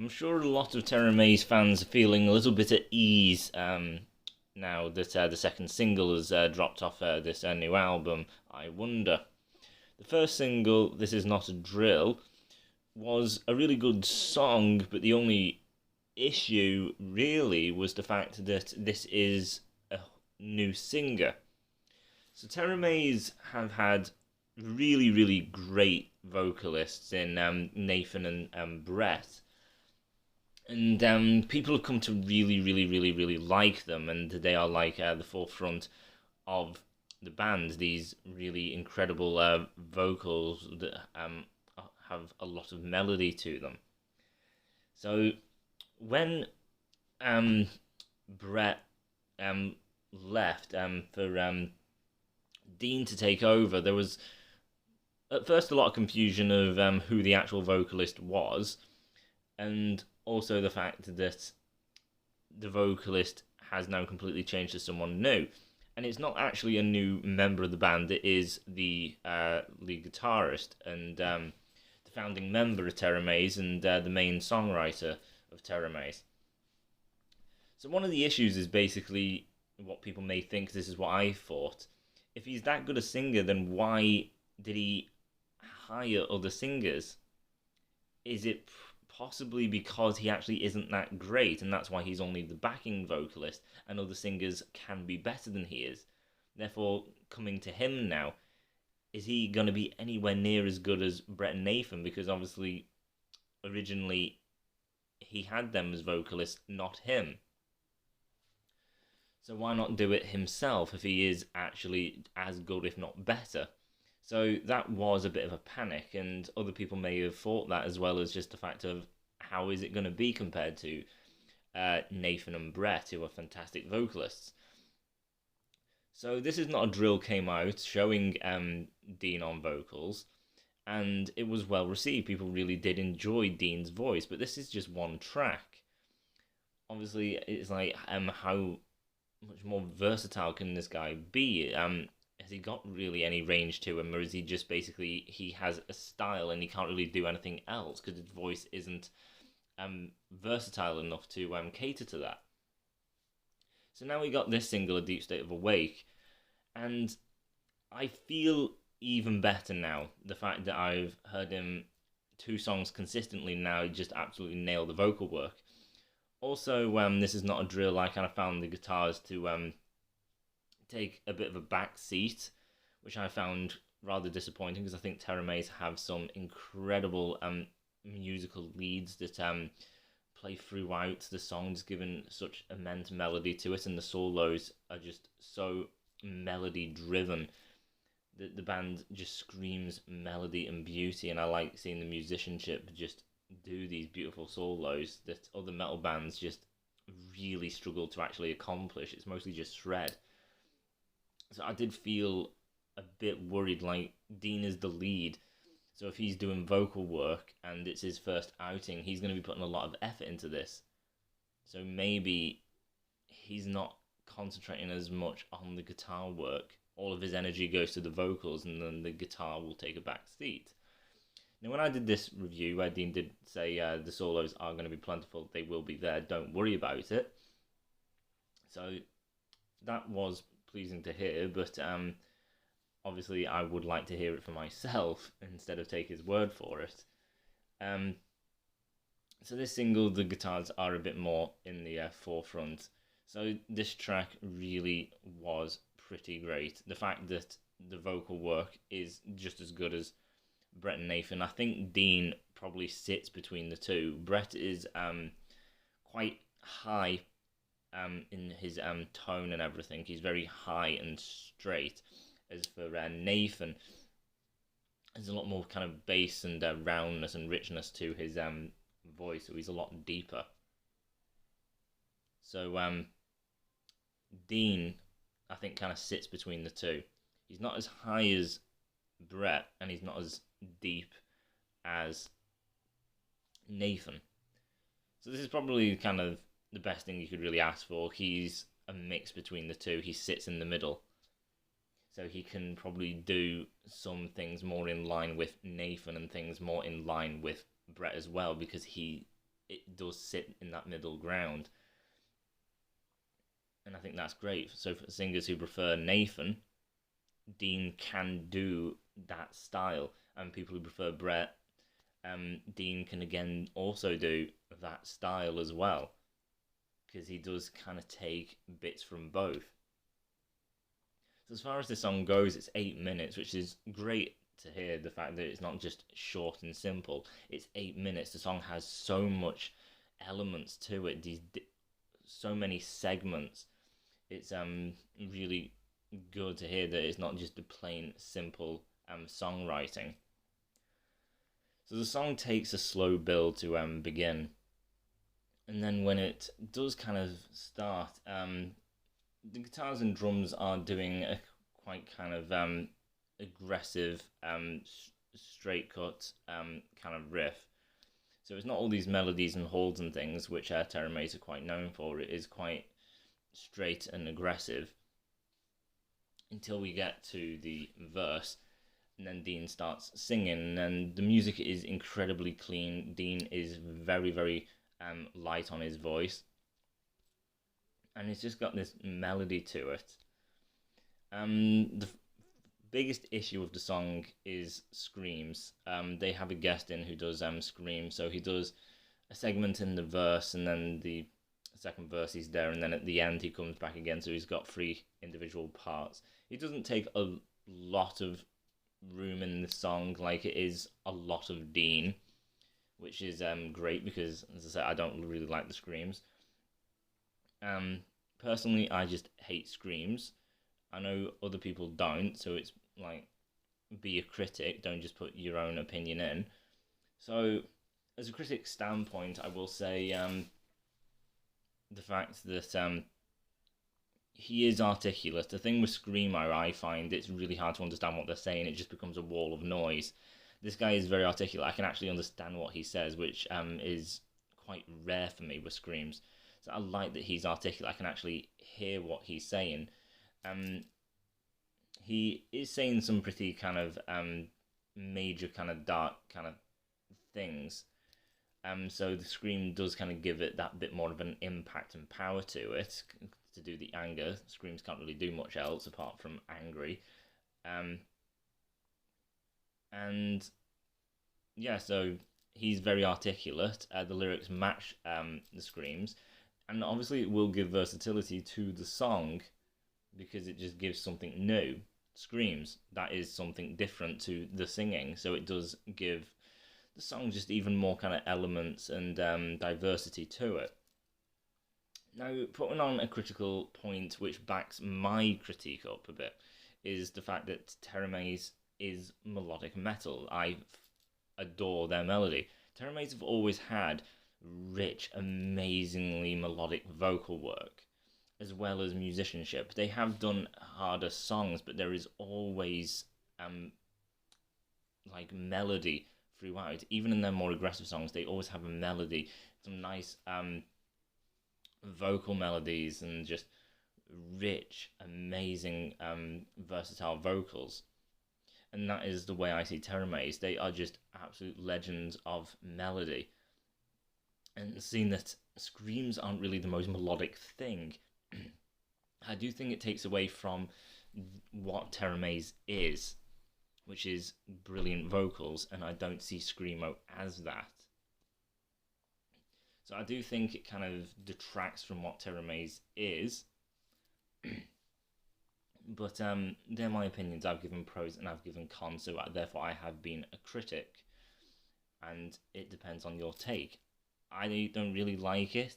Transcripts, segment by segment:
I'm sure a lot of Teramaze fans are feeling a little bit at ease now that the second single has dropped off this new album, I Wonder. The first single, This Is Not a Drill, was a really good song, but the only issue really was the fact that this is a new singer. So Teramaze have had really, really great vocalists in Nathan and Brett, and people have come to really, really, really, really like them, and they are like the forefront of the band. These really incredible vocals that have a lot of melody to them. So when Brett left for Dean to take over, there was at first a lot of confusion of who the actual vocalist was, and also the fact that the vocalist has now completely changed to someone new. And it's not actually a new member of the band, it is the lead guitarist and the founding member of Teramaze and the main songwriter of Teramaze. So one of the issues is basically what people may think, this is what I thought. If he's that good a singer, then why did he hire other singers? Is it possibly because he actually isn't that great, and that's why he's only the backing vocalist, and other singers can be better than he is? Therefore, coming to him now, is he going to be anywhere near as good as Brett and Nathan? Because obviously, originally, he had them as vocalists, not him. So why not do it himself if he is actually as good, if not better? So that was a bit of a panic, and other people may have thought that, as well as just the fact of how is it going to be compared to Nathan and Brett, who are fantastic vocalists. So This Is Not a Drill came out showing Dean on vocals, and it was well received. People really did enjoy Dean's voice, but this is just one track. Obviously, it's like how much more versatile can this guy be? Has he got really any range to him, or is he just basically, he has a style and he can't really do anything else because his voice isn't versatile enough to cater to that? So now we got this single, A Deep State of Awake, and I feel even better now. The fact that I've heard him 2 songs consistently now, just absolutely nail the vocal work. Also, This Is Not a Drill, I kind of found the guitars to take a bit of a back seat, which I found rather disappointing, because I think Teramaze have some incredible musical leads that play throughout the songs, given such immense melody to it, and the solos are just so melody driven. The band just screams melody and beauty, and I like seeing the musicianship just do these beautiful solos that other metal bands just really struggle to actually accomplish. It's mostly just shred. So I did feel a bit worried, like Dean is the lead, so if he's doing vocal work and it's his first outing, he's going to be putting a lot of effort into this. So maybe he's not concentrating as much on the guitar work. All of his energy goes to the vocals, and then the guitar will take a back seat. Now, when I did this review, where Dean did say the solos are going to be plentiful, they will be there, don't worry about it. So that was pleasing to hear, but obviously I would like to hear it for myself instead of take his word for it. So this single, the guitars are a bit more in the forefront. So this track really was pretty great. The fact that the vocal work is just as good as Brett and Nathan. I think Dean probably sits between the two. Brett is quite high in his tone and everything. He's very high and straight. As for Nathan, there's a lot more kind of bass and roundness and richness to his voice, so he's a lot deeper. So Dean, I think, kind of sits between the two. He's not as high as Brett, and he's not as deep as Nathan. So this is probably kind of the best thing you could really ask for. He's a mix between the two. He sits in the middle. So he can probably do some things more in line with Nathan and things more in line with Brett as well, because he it does sit in that middle ground. And I think that's great. So for singers who prefer Nathan, Dean can do that style, and people who prefer Brett, Dean can again also do that style as well, because he does kind of take bits from both. So as far as the song goes, it's 8 minutes, which is great to hear. The fact that it's not just short and simple. It's 8 minutes. The song has so much elements to it. So many segments. It's really good to hear that it's not just a plain simple songwriting. So the song takes a slow build to begin, and then when it does kind of start, the guitars and drums are doing a quite kind of aggressive, straight cut kind of riff. So it's not all these melodies and holds and things, which Teramaze are quite known for. It is quite straight and aggressive until we get to the verse, and then Dean starts singing, and the music is incredibly clean. Dean is very, very light on his voice, and it's just got this melody to it. The biggest issue of the song is screams. They have a guest in who does screams, so he does a segment in the verse, and then the second verse he's there, and then at the end he comes back again, so he's got 3 individual parts. He doesn't take a lot of room in the song, like it is a lot of Dean, which is great, because as I said, I don't really like the screams. Personally, I just hate screams. I know other people don't, so it's like, be a critic, don't just put your own opinion in. So as a critic standpoint, I will say the fact that he is articulate. The thing with Screamo, I find it's really hard to understand what they're saying. It just becomes a wall of noise. This guy is very articulate. I can actually understand what he says, which is quite rare for me with screams. So I like that he's articulate. I can actually hear what he's saying. He is saying some pretty kind of major kind of dark kind of things. So the scream does kind of give it that bit more of an impact and power to it, to do the anger. Screams can't really do much else apart from angry. And yeah, so he's very articulate. The lyrics match the screams, and obviously it will give versatility to the song, because it just gives something new. Screams, that is something different to the singing, so it does give the song just even more kind of elements and diversity to it. Now, putting on a critical point which backs my critique up a bit is the fact that Teramaze is melodic metal. I adore their melody. Teramaze have always had rich, amazingly melodic vocal work, as well as musicianship. They have done harder songs, but there is always like melody throughout. Even in their more aggressive songs, they always have a melody, some nice vocal melodies, and just rich, amazing, versatile vocals. And that is the way I see Teramaze. They are just absolute legends of melody. And seeing that screams aren't really the most melodic thing, I do think it takes away from what Teramaze is, which is brilliant vocals, and I don't see Screamo as that. So I do think it kind of detracts from what Teramaze is. But they're my opinions. I've given pros and I've given cons, so therefore I have been a critic. And it depends on your take. I don't really like it,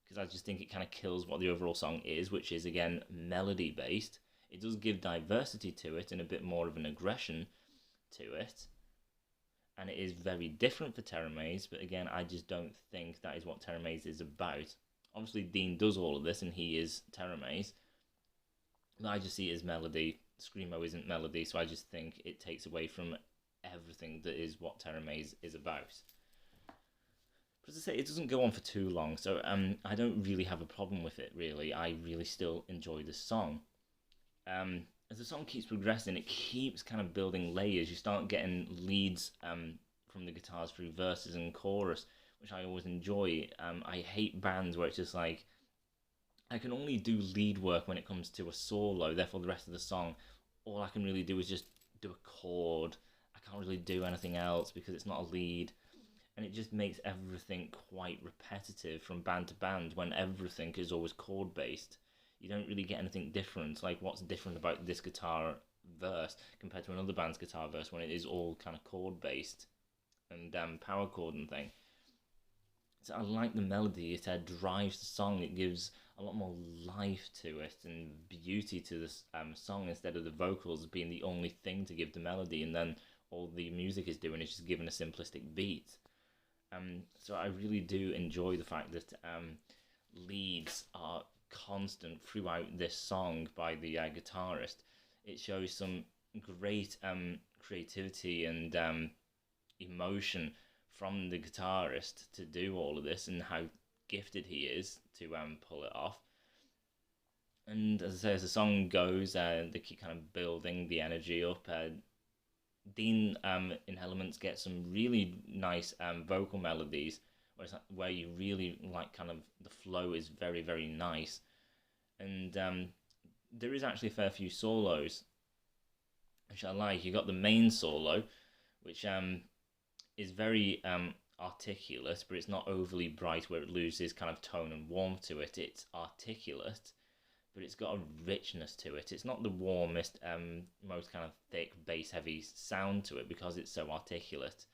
because I just think it kind of kills what the overall song is, which is, again, melody-based. It does give diversity to it and a bit more of an aggression to it. And it is very different for Teramaze, but again, I just don't think that is what Teramaze is about. Obviously, Dean does all of this, and he is Teramaze. But I just see it as melody. Screamo isn't melody, so I just think it takes away from everything that is what Teramaze is about. But as I say, it doesn't go on for too long, so I don't really have a problem with it, really. I really still enjoy the song. As the song keeps progressing, it keeps kind of building layers. You start getting leads from the guitars through verses and chorus, which I always enjoy. I hate bands where it's just like I can only do lead work when it comes to a solo. Therefore, the rest of the song, all I can really do is just do a chord. I can't really do anything else because it's not a lead, and it just makes everything quite repetitive from band to band when everything is always chord based. You don't really get anything different. Like, what's different about this guitar verse compared to another band's guitar verse when it is all kind of chord based and power chord and thing. So I like the melody. It drives the song. It gives a lot more life to it and beauty to this song, instead of the vocals being the only thing to give the melody, and then all the music is doing is just giving a simplistic beat. So I really do enjoy the fact that leads are constant throughout this song by the guitarist. It shows some great creativity and emotion from the guitarist to do all of this, and how gifted he is to pull it off. And as I say, as the song goes, they keep kind of building the energy up. Dean, in Elements, gets some really nice vocal melodies, where you really like kind of the flow is very, very nice. And there is actually a fair few solos, which I like. You got the main solo, which is very articulate, but it's not overly bright where it loses kind of tone and warmth to it. It's articulate, but it's got a richness to it. It's not the warmest, most kind of thick, bass-heavy sound to it because it's so articulate.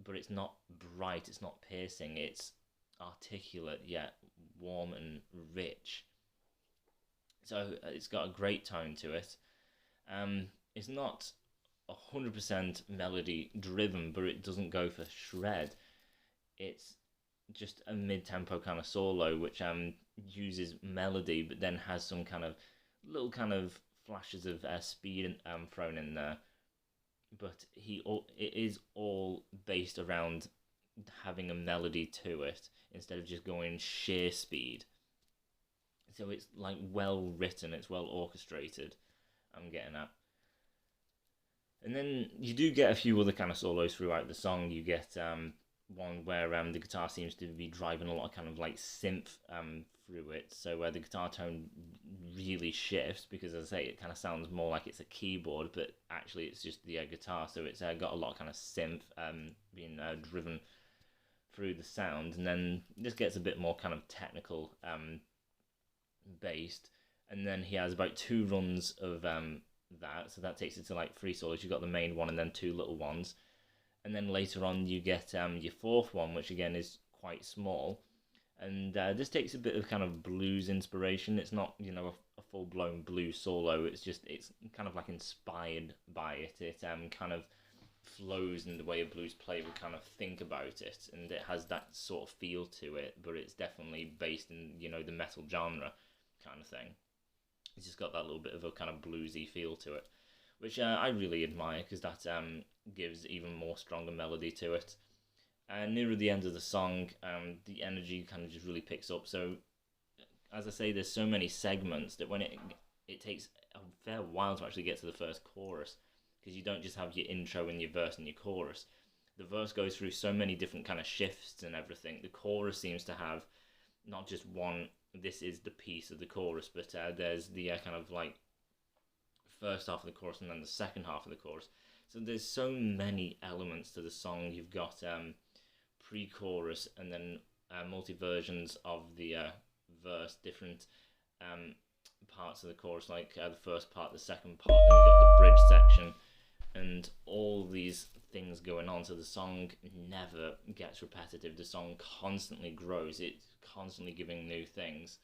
But it's not bright, it's not piercing, it's articulate yet warm and rich. So it's got a great tone to it. It's not 100% melody driven, but it doesn't go for shred. It's just a mid-tempo kind of solo, which uses melody, but then has some kind of little kind of flashes of speed thrown in there. But it is all based around having a melody to it instead of just going sheer speed. So it's like well written, it's well orchestrated. I'm getting at. And then you do get a few other kind of solos throughout the song. You get one where the guitar seems to be driving a lot of kind of like synth through it, so where the guitar tone really shifts, because as I say, it kind of sounds more like it's a keyboard, but actually it's just the guitar, so it's got a lot of kind of synth being driven through the sound. And then this gets a bit more kind of technical based, and then he has about 2 runs of that, so that takes it to like 3 solos. You've got the main one and then 2 little ones. And then later on you get your 4th one, which again is quite small. And this takes a bit of kind of blues inspiration. It's not, a full-blown blues solo. It's kind of like inspired by it. It kind of flows in the way a blues player would kind of think about it. And it has that sort of feel to it, but it's definitely based in, the metal genre kind of thing. It's just got that little bit of a kind of bluesy feel to it, which I really admire, because that gives even more stronger melody to it. Nearer the end of the song, the energy kind of just really picks up. So, as I say, there's so many segments that when it takes a fair while to actually get to the first chorus, because you don't just have your intro and your verse and your chorus. The verse goes through so many different kind of shifts and everything. The chorus seems to have not just one, this is the piece of the chorus, but there's the kind of like first half of the chorus and then the second half of the chorus. So there's so many elements to the song. You've got pre-chorus and then multi-versions of the verse, different parts of the chorus, like the first part, the second part, then you've got the bridge section, and all these things going on. So the song never gets repetitive. The song constantly grows. It's constantly giving new things.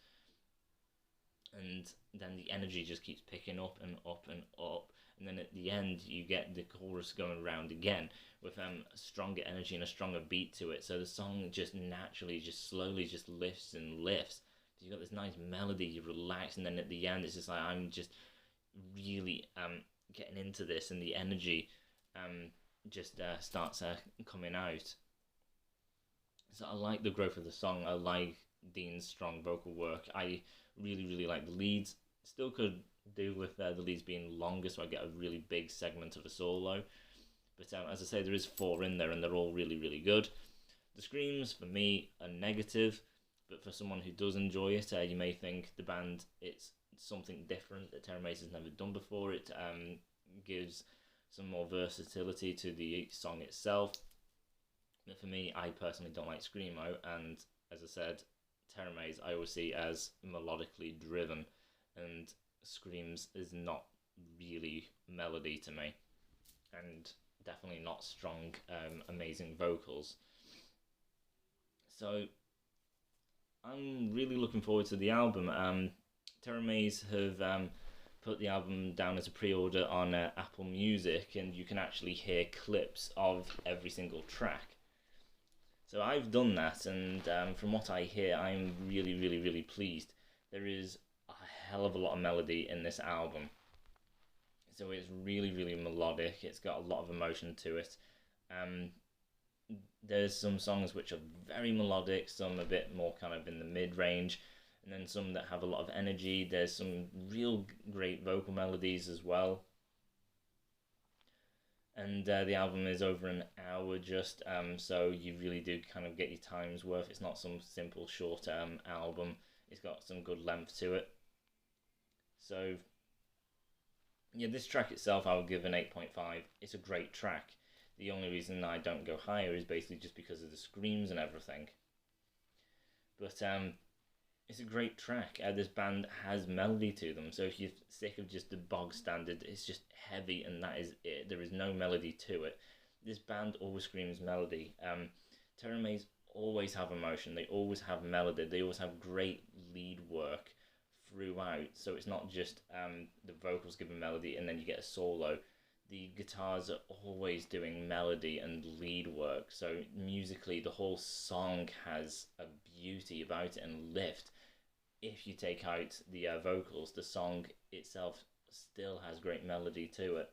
And then the energy just keeps picking up and up and up. And then at the end, you get the chorus going around again with a stronger energy and a stronger beat to it. So the song just naturally, just slowly just lifts and lifts. So you've got this nice melody, you relax, and then at the end, it's just like, I'm just really getting into this, and the energy just starts coming out. So I like the growth of the song. I like Dean's strong vocal work. I really, really like the leads. Still could do with the leads being longer, so I get a really big segment of a solo. But as I say, there is 4 in there, and they're all really, really good. The screams for me are negative, but for someone who does enjoy it, you may think the band it's something different that Teramaze has never done before. It gives some more versatility to the song itself. But for me, I personally don't like screamo, and as I said, Teramaze I always see as melodically driven, and screams is not really melody to me, and definitely not strong, amazing vocals. So I'm really looking forward to the album. Teramaze have put the album down as a pre-order on Apple Music, and you can actually hear clips of every single track. So I've done that, and from what I hear, I'm really, really, really pleased. There is a hell of a lot of melody in this album. So it's really, really melodic. It's got a lot of emotion to it. There's some songs which are very melodic, some a bit more kind of in the mid-range, and then some that have a lot of energy. There's some real great vocal melodies as well. And the album is over an hour just, so you really do kind of get your time's worth. It's not some simple short album. It's got some good length to it. So yeah, this track itself I would give an 8.5. It's a great track. The only reason I don't go higher is basically just because of the screams and everything. But it's a great track. This band has melody to them, so if you're sick of just the bog standard, it's just heavy and that is it. There is no melody to it. This band always screams melody. Teramaze always have emotion. They always have melody. They always have great lead work throughout. So it's not just the vocals giving melody and then you get a solo. The guitars are always doing melody and lead work. So musically, the whole song has a beauty about it and lift. If you take out the vocals, the song itself still has great melody to it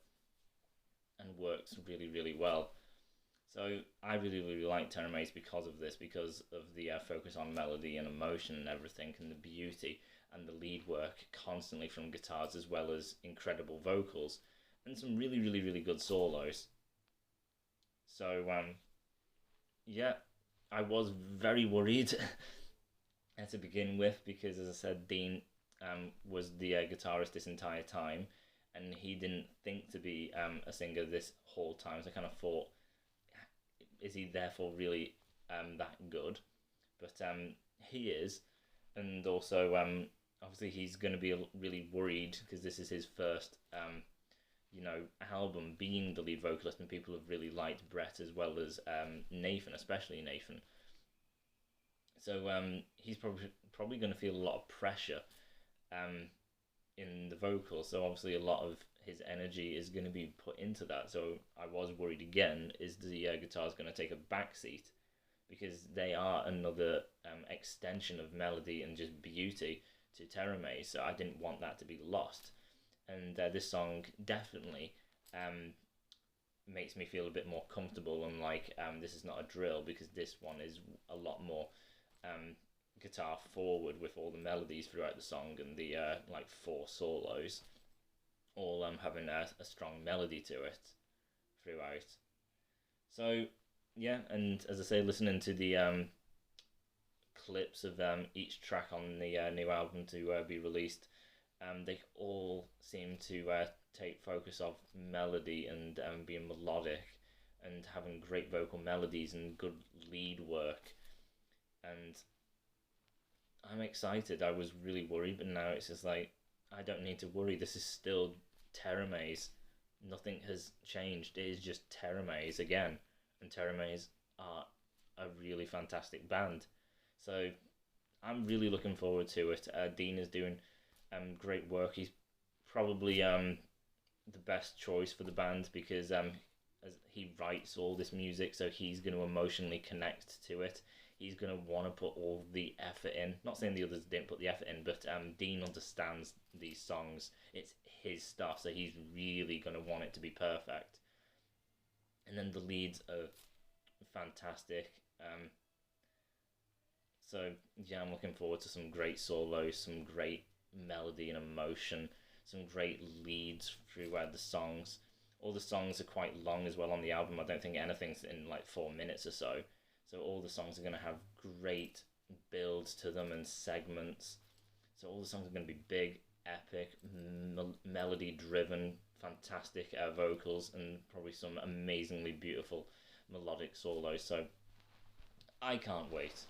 and works really, really well. So I really, really like Teramaze because of this, because of the focus on melody and emotion and everything, and the beauty and the lead work constantly from guitars, as well as incredible vocals and some really, really, really good solos. So yeah, I was very worried to begin with, because as I said, Dean was the guitarist this entire time, and he didn't think to be a singer this whole time. So I kind of thought, is he therefore really that good? But he is, and also obviously he's going to be really worried because this is his first album being the lead vocalist, and people have really liked Brett as well as Nathan, especially Nathan. So he's probably going to feel a lot of pressure in the vocals. So obviously a lot of his energy is going to be put into that. So I was worried again, is the guitars going to take a backseat? Because they are another extension of melody and just beauty to Teramaze. So I didn't want that to be lost. And this song definitely makes me feel a bit more comfortable, and like this is not a drill, because this one is a lot more guitar forward with all the melodies throughout the song, and the like 4 solos all having a strong melody to it throughout. So yeah, and as I say, listening to the clips of each track on the new album to be released, they all seem to take focus of melody and being melodic and having great vocal melodies and good lead work. And I'm excited. I was really worried, but now it's just like, I don't need to worry. This is still Teramaze. Nothing has changed. It is just Teramaze again. And Teramaze are a really fantastic band. So I'm really looking forward to it. Dean is doing great work. He's probably the best choice for the band, because as he writes all this music, so he's going to emotionally connect to it. He's going to want to put all the effort in. Not saying the others didn't put the effort in, but Dean understands these songs. It's his stuff, so he's really going to want it to be perfect. And then the leads are fantastic. So yeah, I'm looking forward to some great solos, some great melody and emotion, some great leads throughout the songs. All the songs are quite long as well on the album. I don't think anything's in like 4 minutes or so. So all the songs are going to have great builds to them and segments. So all the songs are going to be big, epic, melody driven, fantastic vocals, and probably some amazingly beautiful melodic solos. So I can't wait.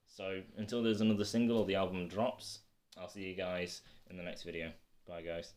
So until there's another single or the album drops, I'll see you guys in the next video. Bye guys.